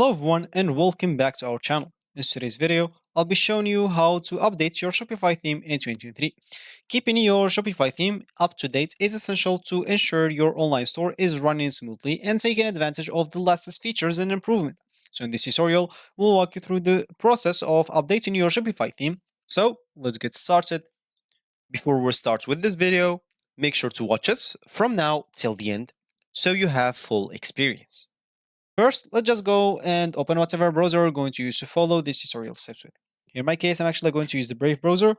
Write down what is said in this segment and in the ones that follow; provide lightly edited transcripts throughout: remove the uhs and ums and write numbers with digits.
Hello everyone and welcome back to our channel. In today's video, I'll be showing you how to update your Shopify theme in 2023. Keeping your Shopify theme up to date is essential to ensure your online store is running smoothly and taking advantage of the latest features and improvement. So in this tutorial, we'll walk you through the process of updating your Shopify theme. So let's get started. Before we start with this video, make sure to watch us from now till the end so you have full experience. First, let's just go and open whatever browser we're going to use to follow this tutorial steps with. Here in my case, I'm actually going to use the Brave browser.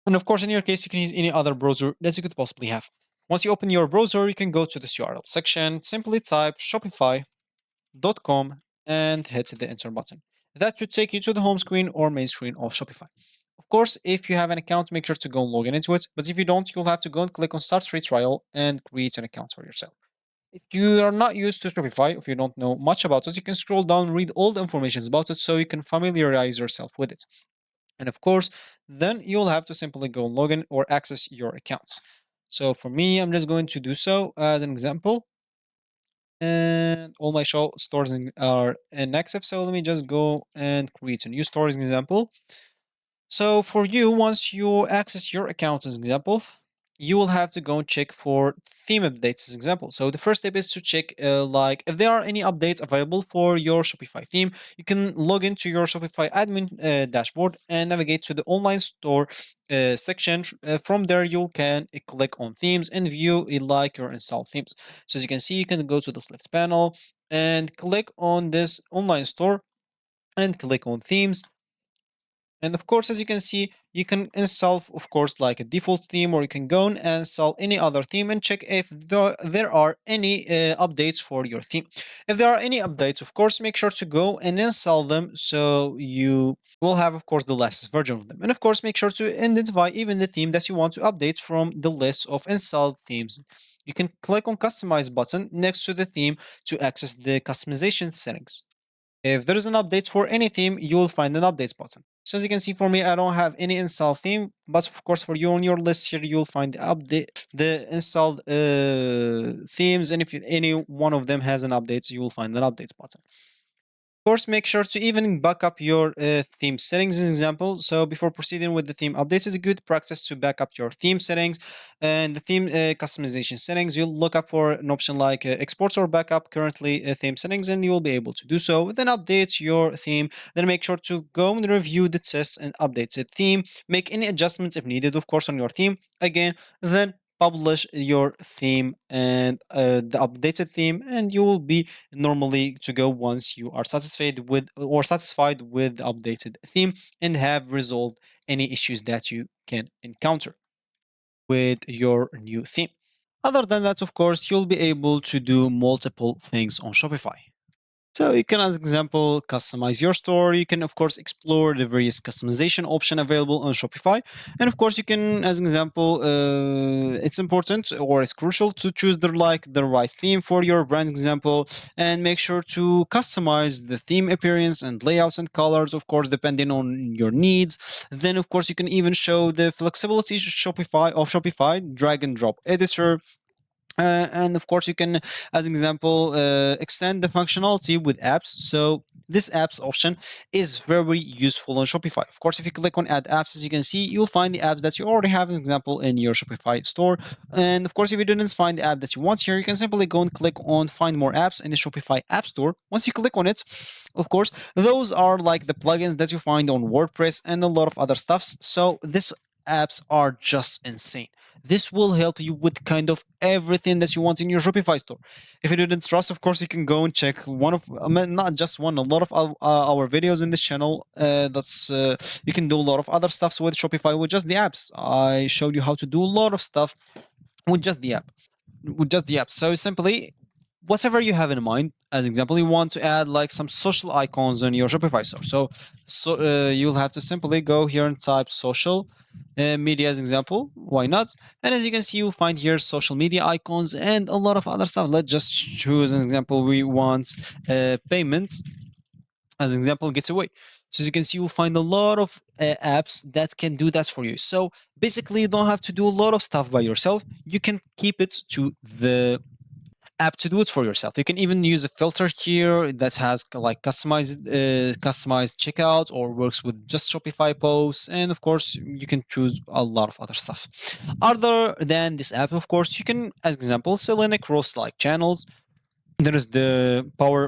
And of course, in your case, you can use any other browser that you could possibly have. Once you open your browser, you can go to this URL section, simply type shopify.com and hit the enter button. That should take you to the home screen or main screen of Shopify. Of course, if you have an account, make sure to go and log in into it. But if you don't, you'll have to go and click on Start Free Trial and create an account for yourself. If you are not used to Shopify, if you don't know much about it, you can scroll down, read all the information about it so you can familiarize yourself with it. And of course, then you'll have to simply go and log in or access your accounts. So for me, I'm just going to do so as an example. And all my show stores are inactive. So let me just go and create a new store as an example. So for you, once you access your account as an example, you will have to go and check for theme updates as example. So the first step is to check like if there are any updates available for your Shopify theme. You can log into your Shopify admin dashboard and navigate to the online store section. From there, you can click on themes and view like your installed themes. So as you can see, you can go to this left panel and click on this online store and click on themes. And of course, as you can see, you can install, of course, like a default theme, or you can go and install any other theme and check if there are any updates for your theme. If there are any updates, of course, make sure to go and install them so you will have, of course, the latest version of them. And of course, make sure to identify even the theme that you want to update from the list of installed themes. You can click on Customize button next to the theme to access the customization settings. If there is an update for any theme, you will find an updates button. So as you can see for me, I don't have any install theme, but of course for you on your list here, you'll find the update, the installed themes. And if any one of them has an update, you will find an updates button. Of course, make sure to even back up your theme settings as an example. So before proceeding with the theme updates, it's a good practice to back up your theme settings and the theme customization settings. You'll look up for an option like export or backup currently theme settings, and you will be able to do so. Then update your theme. Then make sure to go and review the tests and update the theme. Make any adjustments if needed, of course, on your theme. Again, then publish your theme and the updated theme, and you will be normally to go once you are satisfied with the updated theme and have resolved any issues that you can encounter with your new theme. Other than that, of course, you'll be able to do multiple things on Shopify. So you can, as example, customize your store. You can, of course, explore the various customization option available on Shopify. And of course, you can, as an example, it's important or it's crucial to choose the right theme for your brand example, and make sure to customize the theme appearance and layouts and colors, of course, depending on your needs. Then, of course, you can even show the flexibility Shopify drag and drop editor, and of course you can, as an example, extend the functionality with apps. So this apps option is very useful on Shopify. Of course, if you click on add apps, as you can see, you'll find the apps that you already have as an example in your Shopify store. And of course, if you didn't find the app that you want here, you can simply go and click on find more apps in the Shopify app store. Once you click on it, of course, those are like the plugins that you find on WordPress and a lot of other stuffs. So these apps are just insane. This will help you with kind of everything that you want in your Shopify store. If you didn't trust, of course, you can go and check one of, not just one, a lot of our videos in this channel. You can do a lot of other stuff with Shopify with just the apps. I showed you how to do a lot of stuff with just the app. So simply, whatever you have in mind, as example, you want to add like some social icons on your Shopify store. So you'll have to simply go here and type social media as example. Why not? And as you can see, you'll find here social media icons and a lot of other stuff. Let's just choose an example. We want payments as an example, getaway. So as you can see, you'll find a lot of apps that can do that for you. So basically, you don't have to do a lot of stuff by yourself. You can keep it to the app to do it for yourself. You can even use a filter here that has like customized checkout or works with just Shopify posts, and of course you can choose a lot of other stuff. Other than this app, of course, you can, as example, sell in across like channels. There is the power,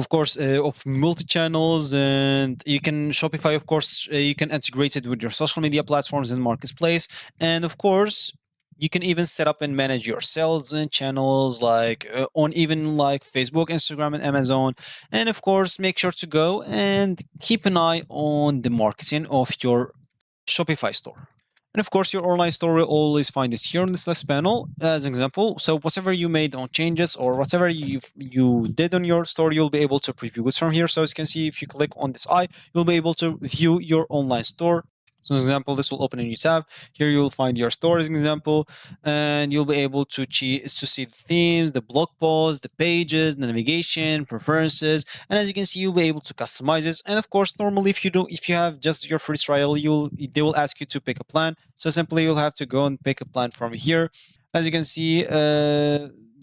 of course, of multi-channels, and you can Shopify, of course, you can integrate it with your social media platforms and marketplace. And of course, you can even set up and manage your sales and channels like on even like Facebook, Instagram, and Amazon. And of course, make sure to go and keep an eye on the marketing of your Shopify store. And of course, your online store will always find this here on this left panel as an example. So whatever you made on changes or whatever you did on your store, you'll be able to preview it from here. So as you can see, if you click on this eye, you'll be able to view your online store. So as an example, this will open a new tab. Here you'll find your store as an example, and you'll be able to see the themes, the blog posts, the pages, the navigation, preferences, and as you can see, you'll be able to customize this. And of course, normally if you have just your free trial, they will ask you to pick a plan. So simply you'll have to go and pick a plan from here. As you can see,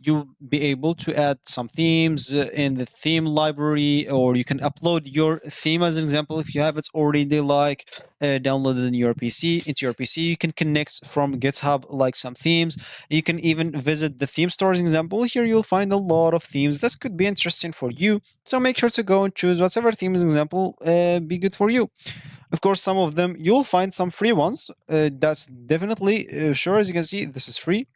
you'll be able to add some themes in the theme library, or you can upload your theme as an example if you have it already like downloaded in your PC into your PC. You can connect from GitHub like some themes. You can even visit the theme store as an example. Here you'll find a lot of themes. This could be interesting for you. So make sure to go and choose whatever theme as an example be good for you. Of course, some of them you'll find some free ones. That's definitely sure. As you can see, this is free.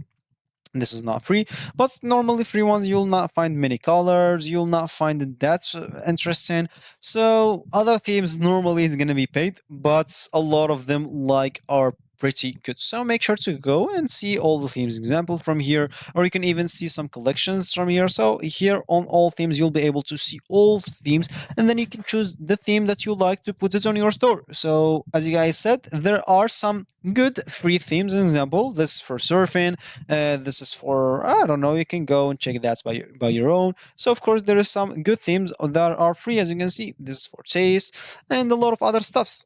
This is not free, but normally free ones you'll not find many colors, you'll not find it that interesting. So other themes normally it's gonna be paid, but a lot of them like are pretty good. So make sure to go and see all the themes example from here, or you can even see some collections from here. So here on all themes you'll be able to see all themes, and then you can choose the theme that you like to put it on your store. So as you guys said, there are some good free themes. An example, this is for surfing, this is for, I don't know, you can go and check that by your own. So of course there is some good themes that are free. As you can see, this is for taste and a lot of other stuffs.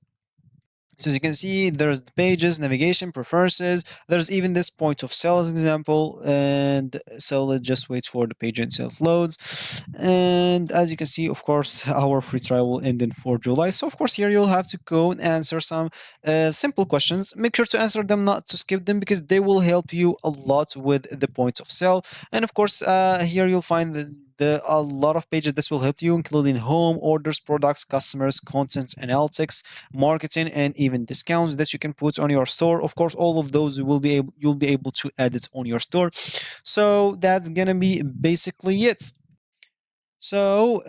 So you can see there's the pages, navigation, preferences. There's even this point of sale as example. And so let's just wait for the page until it loads. And as you can see, of course, our free trial will end in 4 July. So of course, here you'll have to go and answer some simple questions. Make sure to answer them, not to skip them, because they will help you a lot with the points of sale. And of course, here you'll find a lot of pages this will help you, including home, orders, products, customers, content analytics, marketing, and even discounts that you can put on your store. Of course, all of those you'll be able to add it on your store. So that's gonna be basically it. So,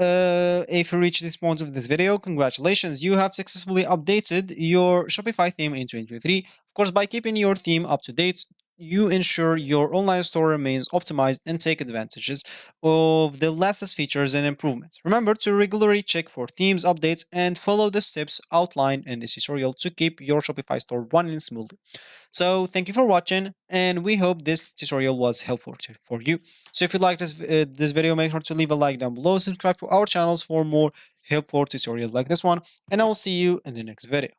if you reach this point of this video, congratulations, you have successfully updated your Shopify theme in 2023. Of course, by keeping your theme up to date, you ensure your online store remains optimized and take advantages of the latest features and improvements. Remember to regularly check for themes updates and follow the steps outlined in this tutorial to keep your Shopify store running smoothly. So thank you for watching, and we hope this tutorial was helpful for you. So if you like this video, make sure to leave a like down below, subscribe to our channels for more helpful tutorials like this one, and I will see you in the next video.